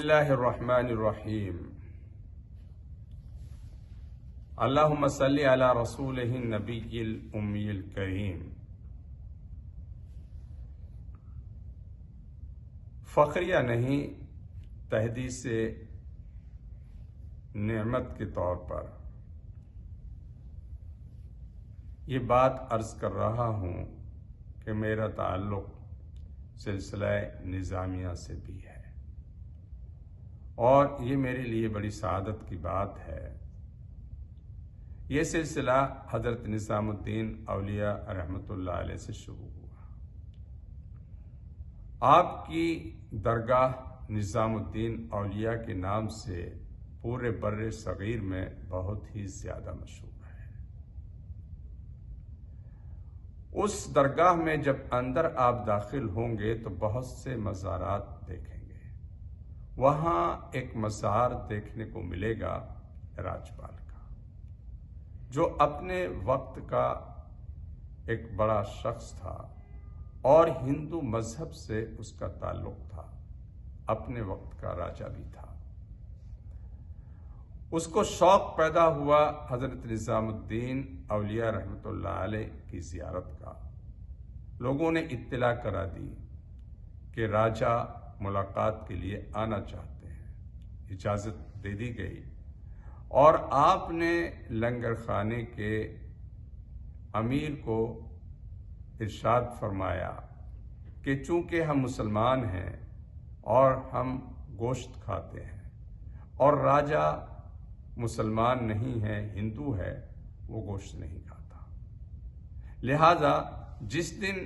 اللہ الرحمن الرحیم اللہم صلی علی رسولہ النبی الامی الکریم۔ فخریہ نہیں، تحدیث نعمت کے طور پر یہ بات عرض کر رہا ہوں کہ میرا تعلق سلسلہ نظامیہ سے بھی ہے، اور یہ میرے لیے بڑی سعادت کی بات ہے۔ یہ سلسلہ حضرت نظام الدین اولیاء رحمۃ اللہ علیہ سے شروع ہوا۔ آپ کی درگاہ نظام الدین اولیاء کے نام سے پورے بر صغیر میں بہت ہی زیادہ مشہور ہے۔ اس درگاہ میں جب اندر آپ داخل ہوں گے تو بہت سے مزارات دیکھیں گے۔ وہاں ایک مزار دیکھنے کو ملے گا راجپال کا، جو اپنے وقت کا ایک بڑا شخص تھا اور ہندو مذہب سے اس کا تعلق تھا، اپنے وقت کا راجا بھی تھا۔ اس کو شوق پیدا ہوا حضرت نظام الدین اولیاء رحمۃ اللہ علیہ کی زیارت کا۔ لوگوں نے اطلاع کرا دی کہ راجا ملاقات کے لیے آنا چاہتے ہیں، اجازت دے دی گئی، اور آپ نے لنگر خانے کے امیر کو ارشاد فرمایا کہ چونکہ ہم مسلمان ہیں اور ہم گوشت کھاتے ہیں، اور راجا مسلمان نہیں ہے، ہندو ہے، وہ گوشت نہیں کھاتا، لہذا جس دن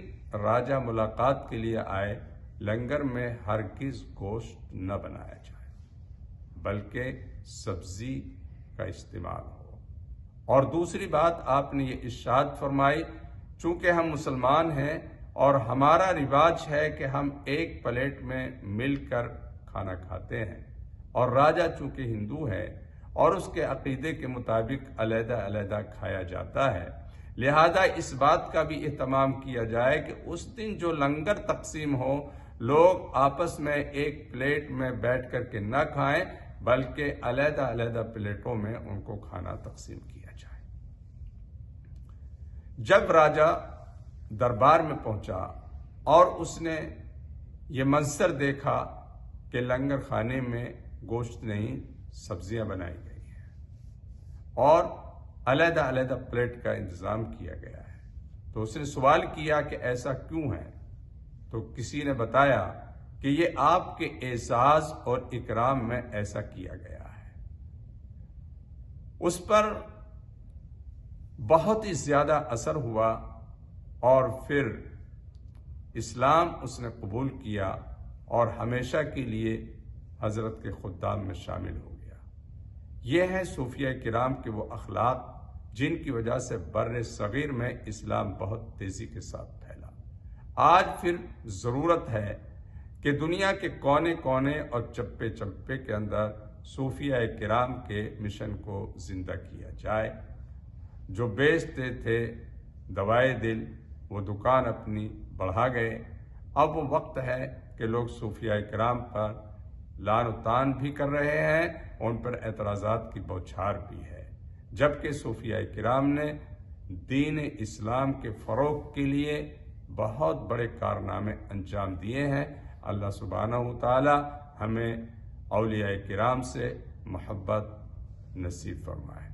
راجا ملاقات کے لیے آئے لنگر میں ہرگز گوشت نہ بنایا جائے، بلکہ سبزی کا استعمال ہو۔ اور دوسری بات آپ نے یہ ارشاد فرمائی، چونکہ ہم مسلمان ہیں اور ہمارا رواج ہے کہ ہم ایک پلیٹ میں مل کر کھانا کھاتے ہیں، اور راجا چونکہ ہندو ہے اور اس کے عقیدے کے مطابق علیحدہ علیحدہ کھایا جاتا ہے، لہذا اس بات کا بھی اہتمام کیا جائے کہ اس دن جو لنگر تقسیم ہو لوگ آپس میں ایک پلیٹ میں بیٹھ کر کے نہ کھائیں، بلکہ علیحدہ علیحدہ پلیٹوں میں ان کو کھانا تقسیم کیا جائے۔ جب راجا دربار میں پہنچا اور اس نے یہ منظر دیکھا کہ لنگر خانے میں گوشت نہیں، سبزیاں بنائی گئی ہیں اور علیحدہ علیحدہ پلیٹ کا انتظام کیا گیا ہے، تو اس نے سوال کیا کہ ایسا کیوں ہے؟ تو کسی نے بتایا کہ یہ آپ کے اعزاز اور اکرام میں ایسا کیا گیا ہے۔ اس پر بہت ہی زیادہ اثر ہوا اور پھر اسلام اس نے قبول کیا اور ہمیشہ کے لیے حضرت کے خدام میں شامل ہو گیا۔ یہ ہیں صوفیہ کرام کے وہ اخلاق جن کی وجہ سے بر صغیر میں اسلام بہت تیزی کے ساتھ پھیلا۔ آج پھر ضرورت ہے کہ دنیا کے کونے کونے اور چپے چپے کے اندر صوفیہ کرام کے مشن کو زندہ کیا جائے۔ جو بیچتے تھے دوائے دل، وہ دکان اپنی بڑھا گئے۔ اب وہ وقت ہے کہ لوگ صوفیہ کرام پر لعن و طعن بھی کر رہے ہیں، ان پر اعتراضات کی بوچھار بھی ہے، جبکہ صوفیہ کرام نے دین اسلام کے فروغ کے لیے بہت بڑے کارنامے انجام دیے ہیں۔ اللہ سبحانہ وتعالی ہمیں اولیاء کرام سے محبت نصیب فرمائے۔